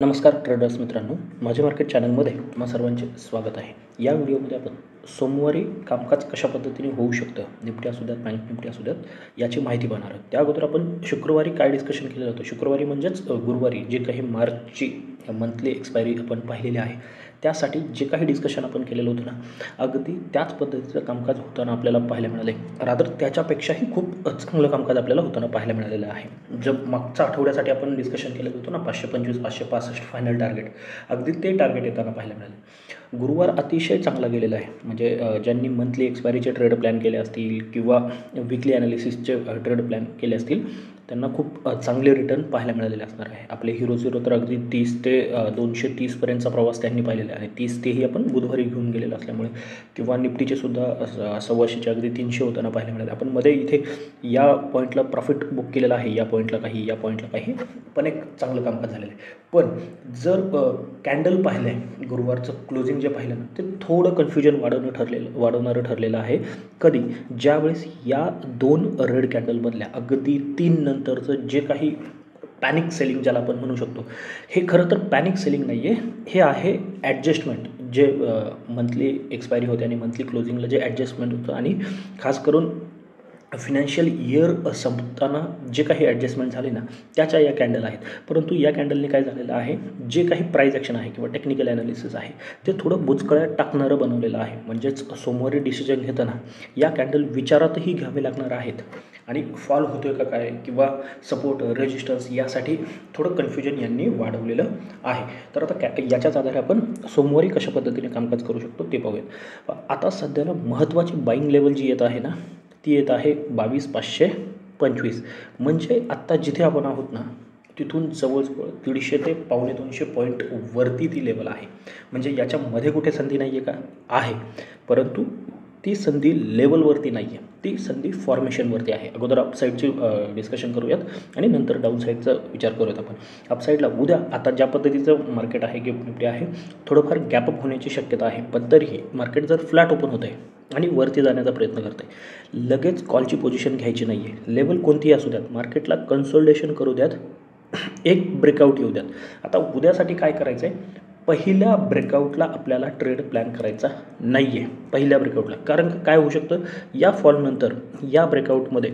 नमस्कार ट्रेडर्स मित्रांनो, माझे मार्केट चॅनलमध्ये तुम्हा सर्वांचे स्वागत आहे. या व्हिडिओमध्ये आपण सोमवारी कामकाज कशा पद्धतीने होऊ शकतं, निफ्टी असू द्यात, बँक निफ्टी असू द्यात, याची माहिती पाहणार आहोत. त्या अगोदर आपण शुक्रवारी काय डिस्कशन केलं होतं. शुक्रवारी म्हणजेच गुरुवारी जे काही मार्चची मंथली एक्सपायरी आपण पाहिलेली आहे, त्यासाठी जे काही डिस्कशन आपण केलेलं होतं ना, अगदी त्याच पद्धतीचं कामकाज होताना आपल्याला पाहायला मिळाले. रादर त्याच्यापेक्षाही खूप चांगलं कामकाज आपल्याला होताना पाहायला मिळालेलं आहे. जर मागच्या आठवड्यासाठी आपण डिस्कशन केलं होतं ना, 525 565 फायनल टार्गेट, अगदी ते टार्गेट येताना पाहायला मिळाले. गुरुवार अतिशय चांगला गेलेला आहे. म्हणजे ज्यांनी मंथली एक्सपायरीचे ट्रेड प्लॅन केले असतील किंवा विकली ॲनालिसिसचे ट्रेड प्लॅन केले असतील, त्यांना खूप चांगले रिटर्न पाहायला मिळालेले असणार आहे. आपले हिरो तर अगदी 30 ते 230पर्यंतचा प्रवास त्यांनी पाहिलेला आहे. 30 तेही आपण बुधवारी घेऊन गेलेलं असल्यामुळे, किंवा निफ्टीचे सुद्धा 125चे अगदी 300 होताना पाहायला मिळाले. आपण मध्ये इथे या पॉईंटला प्रॉफिट बुक केलेलं आहे, या पॉईंटला काही, या पॉईंटला काही, पण एक चांगलं कामकाज झालेलं आहे. पण जर कॅन्डल पाहिलं आहे, गुरुवारचं क्लोजिंग जे पाहिलं ना, ते थोडं कन्फ्युजन वाढवणारं ठरलेलं आहे. कधी? ज्यावेळेस या 2 रेड कॅन्डलमधल्या अगदी 3 नंतरचं जे काही पॅनिक सेलिंग ज्याला आपण म्हणू शकतो, हे खरं तर पॅनिक सेलिंग नाही आहे, हे आहे ॲडजस्टमेंट. जे मंथली एक्सपायरी होते आणि मंथली क्लोजिंगला जे ॲडजस्टमेंट होतं, आणि खास करून फिनान्शियल इयर संपताना जे काही ॲडजस्टमेंट झाले ना, त्याच्या या कॅन्डल आहेत. परंतु या कॅन्डलने काय झालेलं आहे, जे काही प्राईस ॲक्शन आहे किंवा टेक्निकल ॲनालिसिस आहे, ते थोडं बुचकळ्यात टाकणारं बनवलेलं आहे. म्हणजेच सोमवारी डिसिजन घेताना या कॅन्डल विचारातही घ्यावे लागणार आहेत. आणि फॉल होतोय का काय, किंवा सपोर्ट, रेजिस्टन्स, यासाठी थोडं कन्फ्युजन यांनी वाढवलेलं आहे. तर आता याच्याच आधारे आपण सोमवारी कशा पद्धतीने कामकाज करू शकतो ते पाहूयात. आता सध्याला महत्त्वाची बाईंग लेवल जी येत आहे ना, ती येत आहे 22,525. म्हणजे आत्ता जिथे आपण आहोत ना, तिथून जवळजवळ 150 ते 150-200 पॉईंट वरती ती लेवल आहे. म्हणजे याच्यामध्ये कुठे संधी नाही आहे का? आहे, परंतु ती संधी लेवलवरती नाही आहे, ती संधी फॉर्मेशनवरती आहे. अगोदर अपसाईडची डिस्कशन करूयात आणि नंतर डाऊन साईडचा विचार करूयात आपण. अपसाईडला उद्या आता ज्या पद्धतीचं मार्केट आहे, गिफ्ट निफ्टी आहे, थोडंफार गॅपअप होण्याची शक्यता आहे. पण तरीही मार्केट जर फ्लॅट ओपन होत आहे आणि वरती जाण्याचा प्रयत्न करत आहे, लगेच कॉलची पोझिशन घ्यायची नाही आहे. लेवल कोणतीही असू द्यात, मार्केटला कन्सोलिडेशन करू द्यात, एक ब्रेकआउट येऊ द्यात. आता उद्यासाठी काय करायचं आहे, पहिल्या ब्रेकआउटला आपल्याला ट्रेड प्लॅन करायचा नाही आहे. पहिल्या ब्रेकआउटला, कारण काय होऊ शकतं, या फॉलनंतर या ब्रेकआउटमध्ये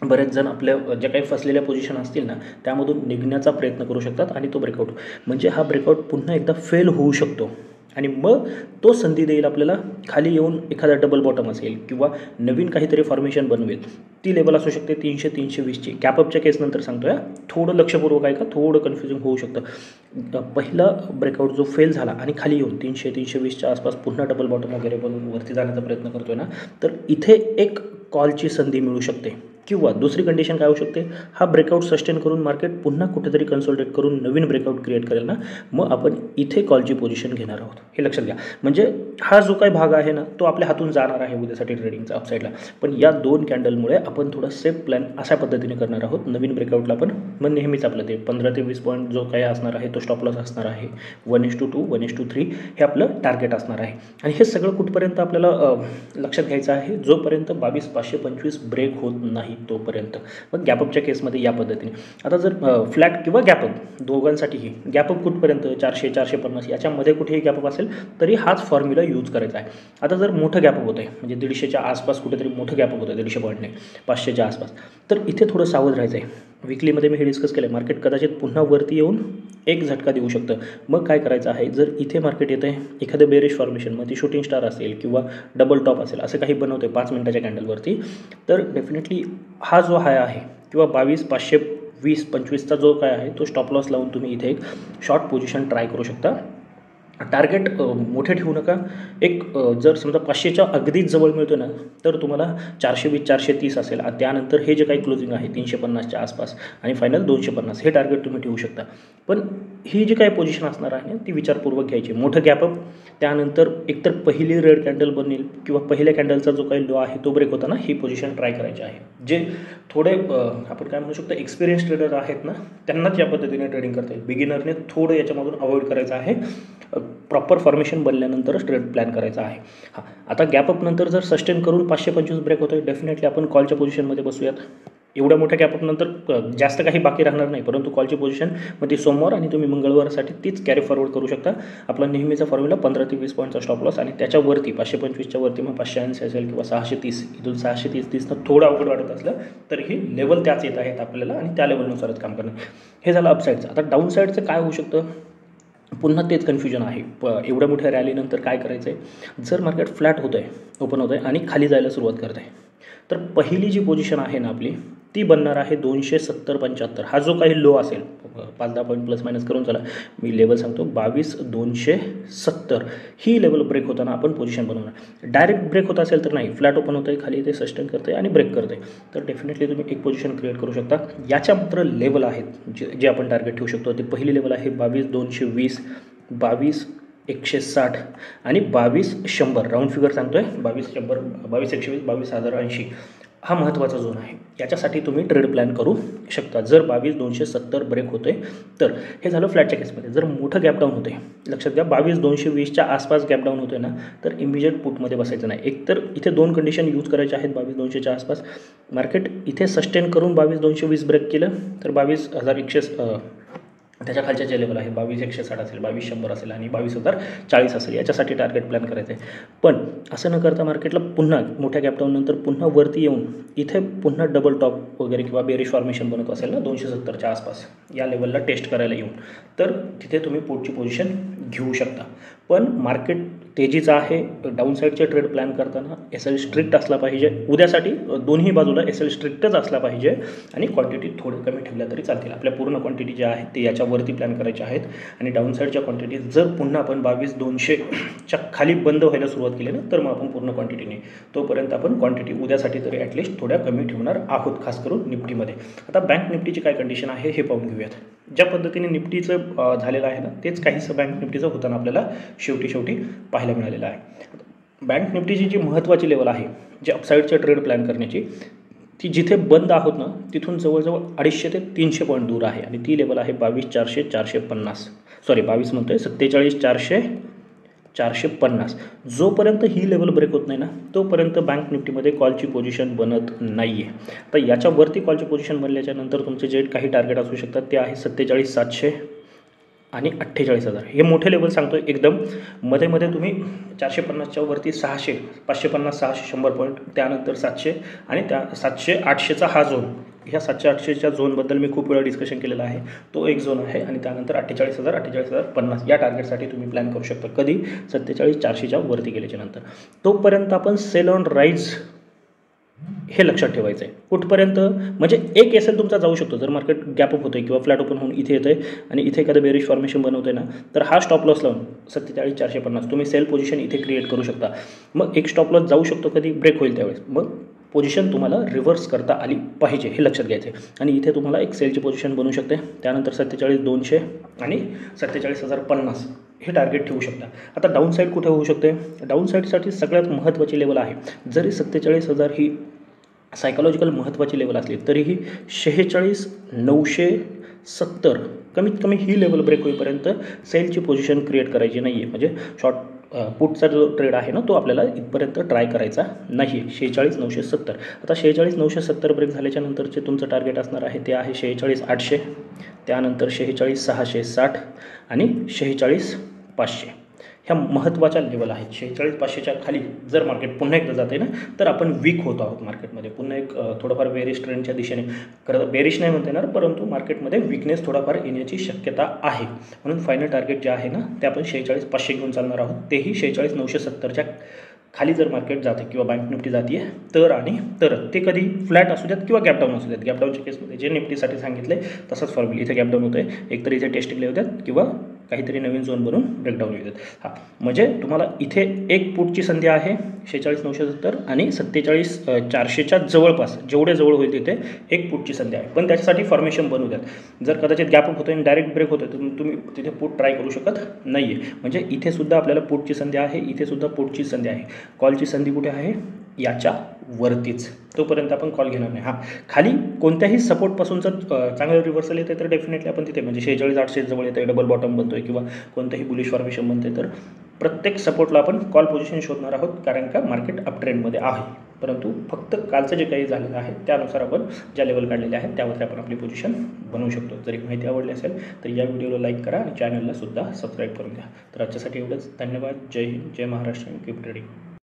बरेच जण आपल्या ज्या काही फसलेल्या पोझिशन असतील ना, त्यामधून निघण्याचा प्रयत्न करू शकतात. आणि तो ब्रेकआउट म्हणजे हा ब्रेकआउट पुन्हा एकदा फेल होऊ शकतो, आणि मग तो संधी देईल आपल्याला खाली येऊन एखादा डबल बॉटम असेल किंवा नवीन काहीतरी फॉर्मेशन बनवेल. ती लेवल असू शकते 300-320ची. कॅपअपच्या केसनंतर सांगतो या, थोडं लक्षपूर्वक आहे का, थोडं कन्फ्युजन होऊ शकतं. पहिला ब्रेकआउट जो फेल झाला आणि खाली येऊन 300-320च्या आसपास पुन्हा डबल बॉटम वगैरे बनवून वरती जाण्याचा प्रयत्न करतोय ना, तर इथे एक कॉलची संधी मिळू शकते. किंवा दुसरी कंडिशन काय होऊ शकते, हा ब्रेकआउट सस्टेन करून मार्केट पुन्हा कुठेतरी कन्सोलिडेट करून नवीन ब्रेकआउट क्रिएट करेल ना, मग आपण इथे कॉलची पोझिशन घेणार आहोत. हे लक्षात घ्या. म्हणजे हा जो काही भाग आहे ना, तो आपल्या हातून जाणार आहे उद्यासाठी ट्रेडिंगचा अपसाईडला. पण या 2 कॅन्डलमुळे आपण थोडं सेफ प्लॅन अशा पद्धतीने करणार आहोत. नवीन ब्रेकआउटला पण मग नेहमीच आपलं ते 15 ते 20 पॉईंट जो काही असणार आहे, तो स्टॉप लॉस असणार आहे. 1:2, 1:3 हे आपलं टार्गेट असणार आहे. आणि हे सगळं कुठपर्यंत आपल्याला लक्षात घ्यायचं आहे, जोपर्यंत 22,525 ब्रेक होत नाही तोपर्यंत. मग गॅपअपच्या केसमध्ये या पद्धतीने. आता जर फ्लॅट किंवा गॅपअप दोघांसाठीही, गॅपअप कुठपर्यंत 400-450 याच्यामध्ये कुठेही गॅपअप असेल तरी हाच फॉर्म्युला यूज करायचा आहे. आता जर मोठं गॅपअप होतं आहे, म्हणजे 150च्या आसपास कुठेतरी मोठं गॅपअप होतं आहे, 150 पॉईंटने 500च्या आसपास, तर इथे थोडं सावध राहायचं आहे. विकलीमध्ये मी हे डिस्कस केलं आहे, मार्केट कदाचित पुन्हा वरती येऊन एक झटका देऊ शकतं. मग काय करायचं आहे, जर इथे मार्केट येतं आहे एखादं बेरिश फॉर्मेशन, मग ती शूटिंग स्टार असेल किंवा डबल टॉप असेल, असं काही बनवतं आहे 5 मिनिटाच्या कॅन्डलवरती, तर डेफिनेटली हा जो हाय आहे किंवा 22,520-25चा जो काय आहे, तो स्टॉप लॉस लावून तुम्ही इथे एक शॉर्ट पोझिशन ट्राय करू शकता. टार्गेट मोठे ठेवू नका. एक जर समजा 500च्या अगदीच जवळ मिळतो ना, तर तुम्हाला 420-430 असेल. त्यानंतर हे जे काही क्लोजिंग आहे 350च्या आसपास आणि फायनल 250, हे टार्गेट तुम्ही ठेवू शकता. पण ही जी काही पोझिशन असणार आहे ती विचारपूर्वक घ्यायची. मोठं गॅपअप, त्यानंतर एकतर पहिली रेड कॅन्डल बनेल किंवा पहिल्या कॅन्डलचा जो काही लो आहे तो ब्रेक होताना ही पोझिशन ट्राय करायची आहे. जे थोडे आपण काय म्हणू शकतो, एक्सपिरियन्स ट्रेडर आहेत ना, त्यांनाच या पद्धतीने ट्रेडिंग करता येईल. बिगिनरने थोडं याच्यामधून अवॉइड करायचं आहे. प्रॉपर फॉर्मेशन बनल्यानंतरच ट्रेड प्लॅन करायचा आहे. आता गॅपअप नंतर जर सस्टेन करून 525 ब्रेक होतो आहे, डेफिनेटली आपण कॉलच्या पोझिशनमध्ये बसूयात. एवढ्या मोठ्या गॅपनंतर जास्त काही बाकी राहणार नाही, परंतु कॉलची पोझिशन मग ती सोमवार आणि तुम्ही मंगळवारसाठी तीच कॅरी फॉरवर्ड करू शकता. आपला नेहमीचा फॉर्म्युला 15 ते 20 पॉईंटचा स्टॉप लॉस आणि त्याच्यावरती 525च्या वरती मग 580 असेल किंवा 630, इथून 630 थोडं अवघड वाटत असलं तर ही लेवल त्याच येत आहेत आपल्याला आणि त्या लेवलनुसारच काम करणं. हे झालं अपसाईडचं. आता डाऊन साईडचं काय होऊ शकतं, पुन्हा तेच कन्फ्युजन आहे. एवढ्या मोठ्या रॅलीनंतर काय करायचं आहे. जर मार्केट फ्लॅट होतं आहे, ओपन होतं आहे आणि खाली जायला सुरुवात करत आहे, तर पहिली जी पोझिशन आहे ना आपली ती बनणार आहे 270.75. हा जो काही लो असेल 5-10 पॉईंट प्लस मायनस करून चला, मी लेवल सांगतो 22,270. ही लेवल ब्रेक होताना आपण पोझिशन बनवणार. डायरेक्ट ब्रेक होत असेल तर नाही, फ्लॅट ओपन होतं आहे, खाली ते सस्टेन करते आणि ब्रेक करते, तर डेफिनेटली तुम्ही एक पोझिशन क्रिएट करू शकता. याच्या मात्र लेवल आहेत जे आपण टार्गेट ठेवू शकतो. ते पहिली लेवल आहे 22,220, 22,160 आणि 22,100. राऊंड फिगर सांगतो आहे, 22,100, 22,120, 22,080. हा महत्त्वाचा झोन आहे. याच्यासाठी तुम्ही ट्रेड प्लॅन करू शकता. जर 22,270 ब्रेक होते तर हे झालं फ्लॅटच्या केसमध्ये. जर मोठं गॅपडाऊन होते, लक्षात घ्या 22,220च्या आसपास गॅपडाऊन होते ना, तर इमिजिएट पुटमध्ये बसायचं नाही. एक तर इथे दोन कंडिशन यूज करायचे आहेत. 22,200च्या आसपास मार्केट इथे सस्टेन करून 22,220 ब्रेक केलं तर 22,100 त्याच्या खालच्या जे लेवल आहे 22,160 असेल, 22,100 असेल आणि 22,040 असेल. याच्यासाठी टार्गेट प्लॅन करायचं आहे. पण असं न करता मार्केटला पुन्हा मोठ्या गॅपडाऊननंतर पुन्हा वरती येऊन इथे पुन्हा डबल टॉप वगैरे किंवा बेरिश फॉर्मेशन बनत असेल ना 270च्या आसपास या लेवलला टेस्ट करायला येऊन, तर तिथे तुम्ही पुढची पोझिशन घेऊ शकता. पण मार्केट तेजीचं आहे. डाऊन साईडचे ट्रेड प्लॅन करताना SL स्ट्रिक्ट असला पाहिजे. उद्यासाठी दोन्ही बाजूला SL स्ट्रिक्टच असला पाहिजे आणि क्वांटिटी थोडं कमी ठेवल्या तरी चालतील. आपल्या पूर्ण क्वांटिटी ज्या आहेत ते याच्यावरती प्लॅन करायच्या आहेत. आणि डाऊन साईडच्या क्वांटिटी जर पुन्हा आपण 22,200च्या खाली बंद व्हायला सुरुवात केली ना, तर मग आपण पूर्ण क्वांटिटीने तोपर्यंत आपण क्वांटिटी उद्यासाठी तरी ॲटलिस्ट थोड्या कमी ठेवणार आहोत, खास करून निफ्टीमध्ये. आता बँक निफ्टीची काय कंडिशन आहे हे पाहून घेऊयात. ज्या पद्धतीने निफ्टीचं झालेलं आहे ना, तेच काहीसं बँक निफ्टीचं होताना आपल्याला शेवटी पाहायला मिळालेलं आहे. बँक निफ्टीची जी महत्त्वाची लेवल आहे, जे अपसाईडच्या ट्रेड प्लॅन करण्याची, ती जिथे बंद आहोत ना तिथून जवळजवळ 250 ते 300 पॉईंट दूर आहे आणि ती लेवल आहे 22,400, 450. सॉरी 22 म्हणतोय, 47,400, 450. जोपर्यंत ही लेवल ब्रेक होत नाही ना, तोपर्यंत बँक निफ्टीमध्ये कॉलची पोझिशन बनत नाही आहे. तर याच्यावरती कॉलची पोझिशन बनल्याच्या नंतर तुमचे जे काही टार्गेट असू शकतात ते आहे 47,700 आणि 48,000. हे मोठे लेवल सांगतो आहे एकदम. मध्ये तुम्ही 450च्या वरती 600, 550, 600, 100 पॉईंट, त्यानंतर 700 आणि त्या 700-800चा हा झोन. ह्या 700-800च्या झोनबद्दल मी खूप वेळा डिस्कशन केलेलं आहे. तो एक झोन आहे आणि त्यानंतर 48,000, 48,050 या टार्गेटसाठी तुम्ही प्लॅन करू शकता. कधी 47,400च्या वरती गेल्याच्या नंतर. तोपर्यंत आपण सेल ऑन राईज हे लक्षात ठेवायचं आहे. कुठपर्यंत म्हणजे एक SL तुमचा जाऊ शकतो. जर मार्केट गॅप अप होतं आहे किंवा फ्लॅट ओपन होऊन इथे येतं आहे आणि इथे एखादं बेरिश फॉर्मेशन बनवतं आहे ना, तर हा स्टॉप लॉस लावून 47,450 तुम्ही सेल पोझिशन इथे क्रिएट करू शकता. मग एक स्टॉप लॉस जाऊ शकतो कधी ब्रेक होईल त्यावेळेस. मग पोझिशन तुम्हाला रिव्हर्स करता आली पाहिजे हे लक्षात घ्यायचं आहे. आणि इथे तुम्हाला एक सेलची पोझिशन बनवू शकते. त्यानंतर 47,200 आणि 47,050 हे टार्गेट ठेवू शकता. आता डाऊन साईड कुठे होऊ शकते. डाऊन साईडसाठी सगळ्यात महत्त्वाची लेवल आहे. जरी 47,000 ही सायकोलॉजिकल महत्त्वाची लेवल असली तरीही 46,970 कमीत कमी ही लेवल ब्रेक होईपर्यंत सेलची पोझिशन क्रिएट करायची नाही आहे. म्हणजे शॉर्ट पुटचा जो ट्रेड आहे ना तो आपल्याला इथपर्यंत ट्राय करायचा नाही आहे. 46,970. आता 46,970 ब्रेक झाल्याच्या नंतरचे तुमचं टार्गेट असणार आहे ते आहे 46,800, त्यानंतर 46,660 आणि 46,500. ह्या महत्त्वाच्या लेवल आहेत. 46,500च्या खाली जर मार्केट पुन्हा एकदा जाते ना, तर आपण वीक होत आहोत मार्केटमध्ये. पुन्हा एक थोडंफार बेरिश ट्रेंडच्या दिशेने, खरं बेरिश नाही म्हणता येणार, परंतु मार्केटमध्ये विकनेस थोडाफार येण्याची शक्यता आहे. म्हणून फायनल टार्गेट जे आहे ना ते आपण 46,500 घेऊन चालणार आहोत. तेही 46,970च्या खाली जर मार्केट जाते किंवा बँक निफ्टी जाते तर आणि तर ते कधी फ्लॅट असू द्यात किंवा गॅपडाऊन असू द्यात. गॅपडाऊनच्या केसमध्ये जे निफ्टीसाठी सांगितलं आहे तसंच फॉर्म्युला. इथे गॅपडाऊन होतं आहे, एकतर इथे टेस्टिंग येऊ द्यात किंवा काहीतरी नवीन झोन बनवून ब्रेकडाऊन येऊ द्यात. म्हणजे तुम्हाला इथे एक पुटची संधी आहे 46,970 आणि 47,400च्या जवळपास, जेवढे जवळ होईल तिथे एक पुटची संधी आहे. पण त्याच्यासाठी फॉर्मेशन बनवू द्यात. जर कदाचित गॅप अप होतं आणि डायरेक्ट ब्रेक होतं तर तुम्ही तिथे पुट ट्राय करू शकत नाही आहे. म्हणजे इथे सुद्धा आपल्याला पुटची संधी आहे, इथे सुद्धा पुटची संधी आहे. कॉलची संधी कुठे आहे, याच्या वरतीच. तोपर्यंत आपण कॉल घेणार नाही. खाली कोणत्याही सपोर्टपासून जर चांगलं रिव्हर्सल येते तर डेफिनेटली आपण तिथे, म्हणजे 46,800 जवळ येतं आहे, डबल बॉटम बनतो आहे किंवा कोणतंही बुलिश फॉर्मेशन बनते, तर प्रत्येक सपोर्टला आपण कॉल पोझिशन शोधणार आहोत. कारण का मार्केट अप ट्रेंडमध्ये आहे. परंतु फक्त कालचं जे काही झालेलं आहे त्यानुसार आपण ज्या लेवल काढलेल्या आहेत त्यावरती आपण आपली पोझिशन बनवू शकतो. जर एक माहिती आवडली असेल तर या व्हिडिओला लाईक करा आणि चॅनलला सुद्धा सबस्क्राईब करून द्या. तर आजच्यासाठी एवढंच. धन्यवाद. जय हिंद, जय महाराष्ट्र. Keep trading.